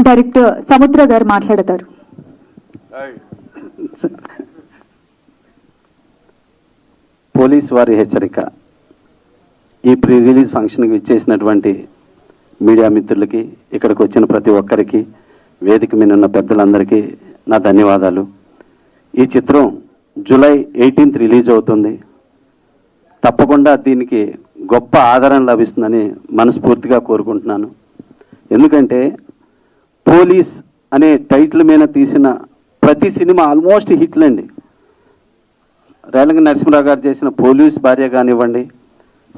Director సముద్ర గారు మాట్లాడతారు. పోలీస్ వారి హెచ్చరిక. ఈ ప్రీ రిలీజ్ ఫంక్షన్కి ఇచ్చేసినటువంటి మీడియా మిత్రులకి, ఇక్కడికి వచ్చిన ప్రతి ఒక్కరికి, వేదిక మీద ఉన్న పెద్దలందరికీ నా ధన్యవాదాలు. ఈ చిత్రం జూలై 18th రిలీజ్ అవుతుంది. తప్పకుండా దీనికి గొప్ప ఆదరణ లభిస్తుందని మనస్ఫూర్తిగా కోరుకుంటున్నాను. ఎందుకంటే పోలీస్ అనే టైటిల్ మీద తీసిన ప్రతి సినిమా ఆల్మోస్ట్ హిట్లండి. రేలంగి నరసింహరావు గారు చేసిన పోలీస్ భార్య కానివ్వండి,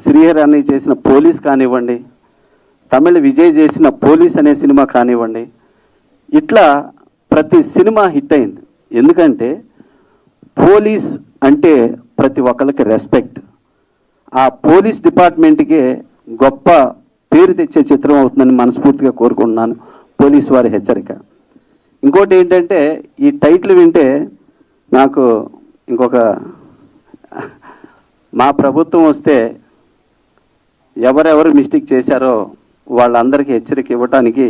శ్రీహరి అన్నయ్య చేసిన పోలీస్ కానివ్వండి, తమిళ విజయ్ చేసిన పోలీస్ అనే సినిమా కానివ్వండి, ఇట్లా ప్రతి సినిమా హిట్ అయింది. ఎందుకంటే పోలీస్ అంటే ప్రతి ఒక్కరికి రెస్పెక్ట్. ఆ పోలీస్ డిపార్ట్మెంట్కే గొప్ప పేరు తెచ్చే చిత్రం అవుతుందని మనస్ఫూర్తిగా కోరుకుంటున్నాను. పోలీస్ వారి హెచ్చరిక. ఇంకోటి ఏంటంటే, ఈ టైటిల్ వింటే నాకు ఇంకొక, మా ప్రభుత్వం వస్తే ఎవరెవరు మిస్టేక్ చేశారో వాళ్ళందరికీ హెచ్చరిక ఇవ్వటానికి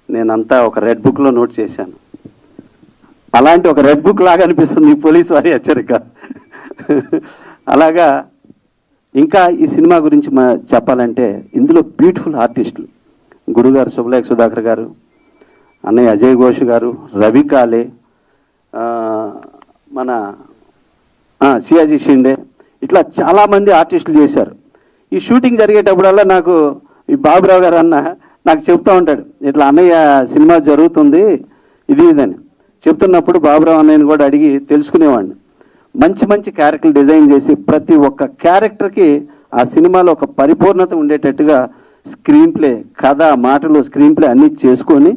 నేనంతా ఒక రెడ్ బుక్లో నోట్ చేశాను. అలాంటి ఒక రెడ్ బుక్ లాగా అనిపిస్తుంది ఈ పోలీస్ వారి హెచ్చరిక. అలాగా ఇంకా ఈ సినిమా గురించి చెప్పాలంటే, ఇందులో బ్యూటిఫుల్ ఆర్టిస్టులు గురుగారు శుభలేఖ సుధాకర్ గారు, అన్నయ్య అజయ్ ఘోష్ గారు, రవి కాలే, మన సియాజీ షిండే, ఇట్లా చాలామంది ఆర్టిస్టులు చేశారు. ఈ షూటింగ్ జరిగేటప్పుడల్లా నాకు ఈ బాబురావు గారు అన్న నాకు చెప్తూ ఉంటాడు, ఇట్లా అన్నయ్య సినిమా జరుగుతుంది ఇది ఇదని చెప్తున్నప్పుడు బాబురావు అన్నయ్యని కూడా అడిగి తెలుసుకునేవాడిని. మంచి మంచి క్యారెక్టర్లు డిజైన్ చేసి ప్రతి ఒక్క క్యారెక్టర్కి ఆ సినిమాలో ఒక పరిపూర్ణత ఉండేటట్టుగా స్క్రీన్ ప్లే, కథ, మాటలు, స్క్రీన్ ప్లే అన్నీ చేసుకొని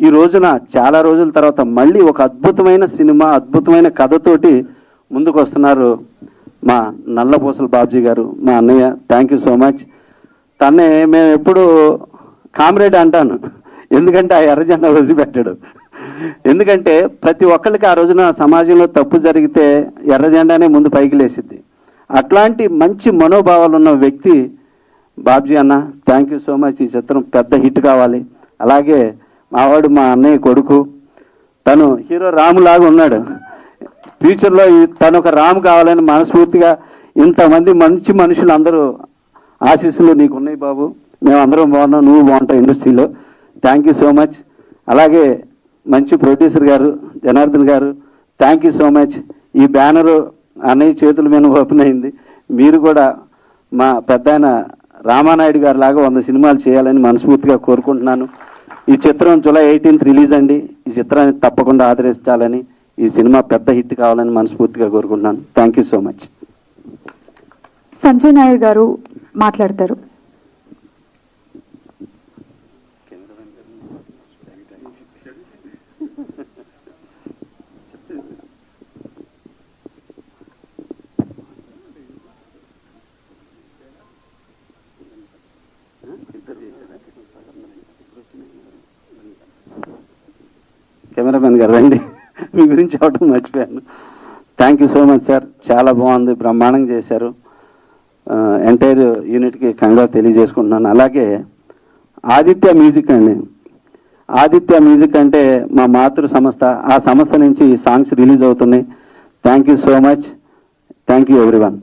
ఈ రోజున చాలా రోజుల తర్వాత మళ్ళీ ఒక అద్భుతమైన సినిమా, అద్భుతమైన కథతోటి ముందుకు వస్తున్నారు మా నల్లపూసల బాబ్జీ గారు, మా అన్నయ్య. Thank you so much. తన్నే మేము ఎప్పుడు కామ్రేడ్ అంటాను, ఎందుకంటే ఆ ఎర్రజెండా వదిలిపెట్టాడు. ఎందుకంటే ప్రతి ఒక్కరికి ఆ రోజున సమాజంలో తప్పు జరిగితే ఎర్రజెండానే ముందు పైకి లేసిద్ది. అట్లాంటి మంచి మనోభావాలు ఉన్న వ్యక్తి బాబ్జీ అన్న. Thank you so much. ఈ చిత్రం పెద్ద హిట్ కావాలి. అలాగే మావాడు మా అన్నయ్య కొడుకు, తను హీరో రాము లాగా ఉన్నాడు. ఫ్యూచర్లో తను ఒక రాము కావాలని మనస్ఫూర్తిగా ఇంతమంది మంచి మనుషులు అందరూ ఆశీస్సులు నీకు ఉన్నాయి బాబు. మేమందరం బాగున్నాం, నువ్వు బాగుంటావు ఇండస్ట్రీలో. Thank you so much. అలాగే మంచి ప్రొడ్యూసర్ గారు జనార్దన్ గారు, థ్యాంక్ యూ సో మచ్. ఈ బ్యానరు అన్నయ్య చేతుల మీద ఓపెన్ అయింది. మీరు కూడా మా పెద్ద ఆయన రామానాయుడు గారు లాగా 100 సినిమాలు చేయాలని మనస్ఫూర్తిగా కోరుకుంటున్నాను. ఈ చిత్రం జూలై 18th రిలీజ్ అండి. ఈ చిత్రాన్ని తప్పకుండా ఆదరించాలని, ఈ సినిమా పెద్ద హిట్ కావాలని మనస్ఫూర్తిగా కోరుకుంటున్నాను. Thank you so much. Sanjay Nair గారు మాట్లాడతారు. కెమెరామెన్ గారు రండి, మీ గురించి చెప్పడం మర్చిపోయాను. Thank you so much sir. చాలా బాగుంది, బ్రహ్మాండంగా చేశారు. ఎంటైర్ యూనిట్కి కంగ్రాట్స్ తెలియజేసుకుంటున్నాను. అలాగే ఆదిత్య మ్యూజిక్ అండి. ఆదిత్య మ్యూజిక్ అంటే మా మాతృ సంస్థ. ఆ సంస్థ నుంచి ఈ సాంగ్స్ రిలీజ్ అవుతున్నాయి. Thank you so much. Thank you everyone.